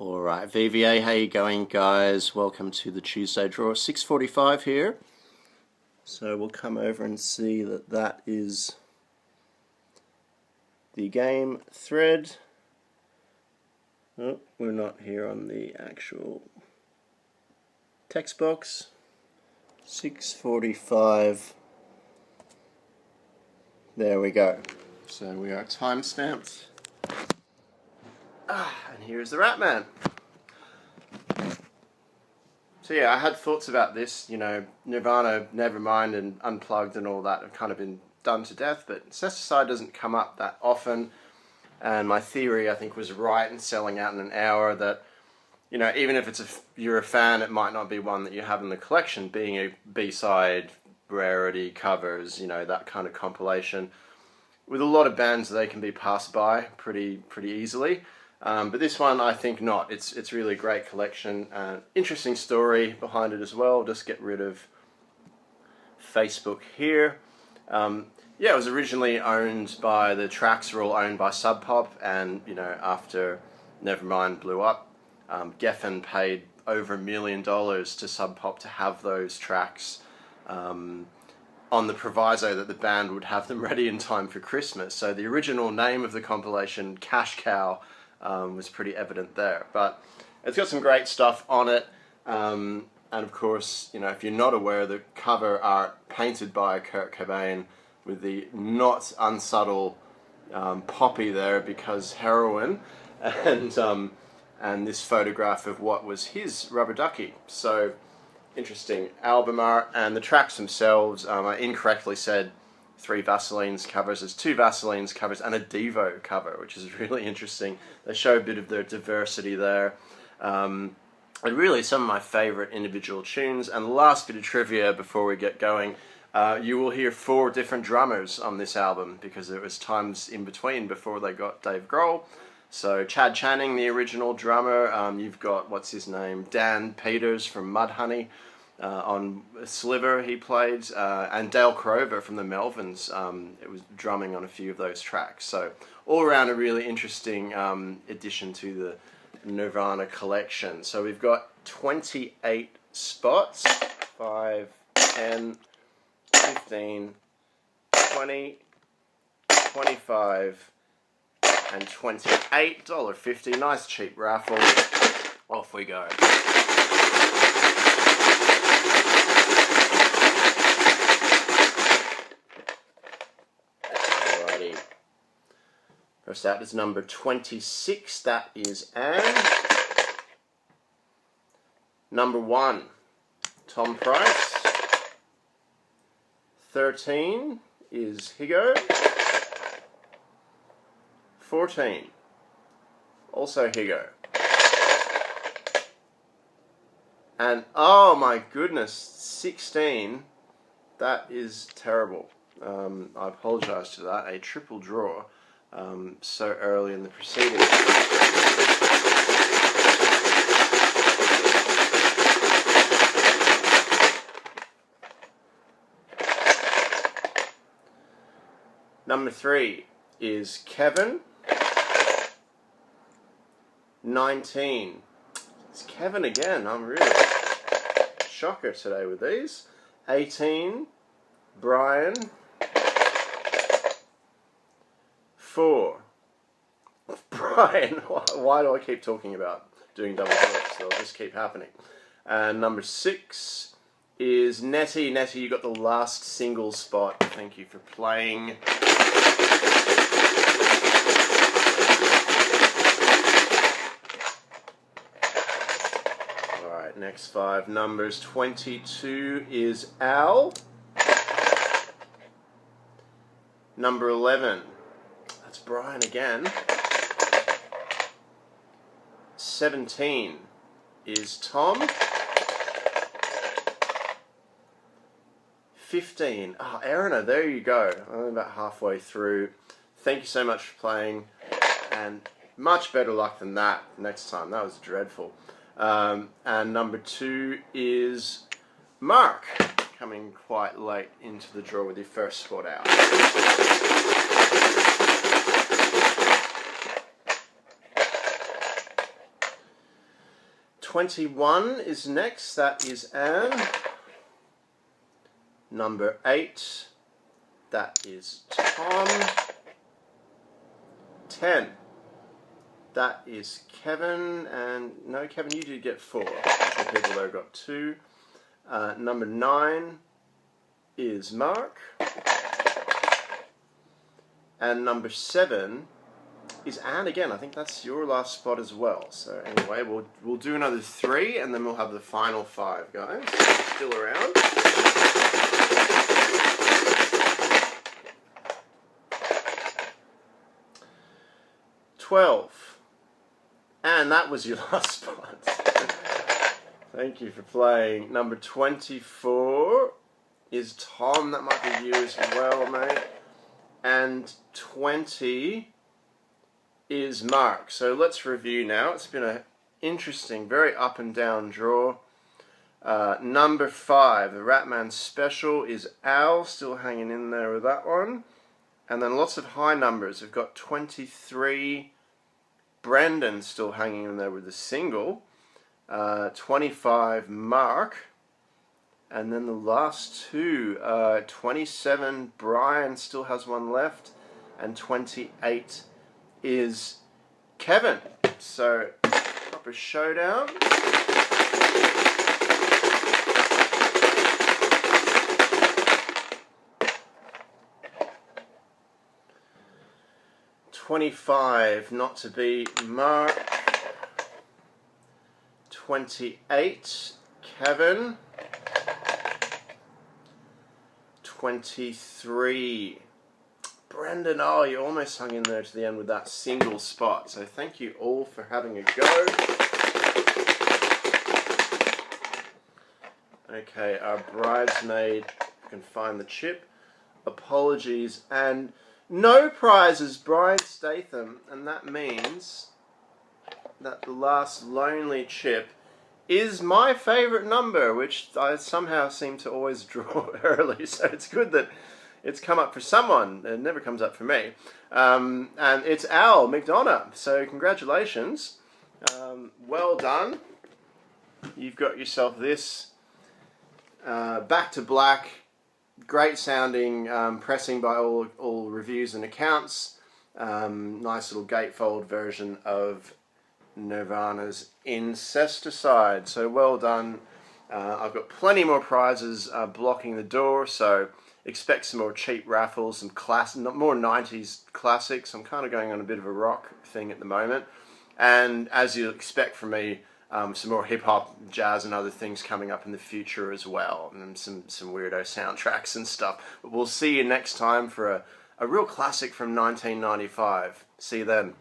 Alright, VVA, how you going, guys? Welcome to the Tuesday draw. 6:45 here. So we'll come over and see that that is the game thread. Oh, we're not here on the actual text box. 6:45. There we go. So we are time stamped. And here's the Ratman. So yeah, I had thoughts about this, you know, Nirvana, Nevermind and Unplugged and all that have kind of been done to death, but Incesticide doesn't come up that often, and my theory, I think, was right in selling out in an hour that, you know, even if you're a fan, it might not be one that you have in the collection, being a B-side, rarity, covers, you know, that kind of compilation. With a lot of bands, they can be passed by pretty easily. But this one, I think not. It's really a great collection. Interesting story behind it as well. Just get rid of Facebook here. Yeah, it was originally owned by, the tracks were all owned by Sub Pop, and you know, after Nevermind blew up, Geffen paid over $1 million to Sub Pop to have those tracks on the proviso that the band would have them ready in time for Christmas. So the original name of the compilation, Cash Cow, was pretty evident there. But it's got some great stuff on it, and of course, you know, if you're not aware, the cover art painted by Kurt Cobain with the not unsubtle poppy there because heroin, and this photograph of what was his rubber ducky. So interesting album art, and the tracks themselves, I incorrectly said 3 Vaselines covers. There's 2 Vaselines covers and a Devo cover, which is really interesting. They show a bit of their diversity there. And really some of my favourite individual tunes. And the last bit of trivia before we get going, you will hear 4 different drummers on this album because there was times in between before they got Dave Grohl. So Chad Channing, the original drummer. You've got, what's his name, Dan Peters from Mudhoney. On Sliver he played, and Dale Crover from the Melvins, it was drumming on a few of those tracks. So all around a really interesting addition to the Nirvana collection. So we've got 28 spots, 5, 10, 15, 20, 25, and $28. $50. Nice cheap raffle. Off we go. First out is number 26, that is Anne. Number 1, Tom Price. 13 is Higo. 14, also Higo. And, oh my goodness, 16, that is terrible. I apologise to that, a triple draw. So early in the proceedings. Number 3 is Kevin. 19. It's Kevin again. I'm really shocker today with these. 18, Brian. 4, Brian. Why do I keep talking about doing double votes? They'll just keep happening. And number 6 is Nettie. Nettie, you got the last single spot. Thank you for playing. Alright, next 5 numbers. 22 is Al. Number 11. Brian again. 17 is Tom. 15. Oh, Erina, there you go. I'm about halfway through. Thank you so much for playing, and much better luck than that next time. That was dreadful. And number 2 is Mark, coming quite late into the draw with your first spot out. 21 is next. That is Anne. Number 8. That is Tom. 10. That is Kevin. And no, Kevin, you did get 4. Some people there got 2. Number 9 is Mark. And number 7 is Anne again. I think that's your last spot as well. So anyway, we'll do another 3 and then we'll have the final 5, guys. Still around. $12. And that was your last spot. Thank you for playing. Number 24 is Tom. That might be you as well, mate. And 20 is Mark. So let's review now. It's been an interesting, very up and down draw. Number 5, the Ratman Special, is Al, still hanging in there with that one. And then lots of high numbers. We've got 23, Brendan still hanging in there with a single. 25, Mark. And then the last 2, 27, Brian still has one left. And 28 is Kevin. So, proper showdown. $25, not to be Mark. 28, Kevin. 23, Brendan. Oh, you almost hung in there to the end with that single spot. So thank you all for having a go. Okay, our bridesmaid can find the chip. Apologies, and no prizes, Brian Statham, and that means that the last lonely chip is my favourite number, which I somehow seem to always draw early, so it's good that it's come up for someone. It never comes up for me. And it's Al McDonough, so congratulations. Well done. You've got yourself this Back to Black, great sounding pressing by all reviews and accounts. Nice little gatefold version of Nirvana's Incesticide. So well done. I've got plenty more prizes blocking the door, so expect some more cheap raffles, some more 90s classics. I'm kind of going on a bit of a rock thing at the moment, and as you expect from me, some more hip-hop, jazz and other things coming up in the future as well, and some weirdo soundtracks and stuff. But we'll see you next time for a real classic from 1995. See you then.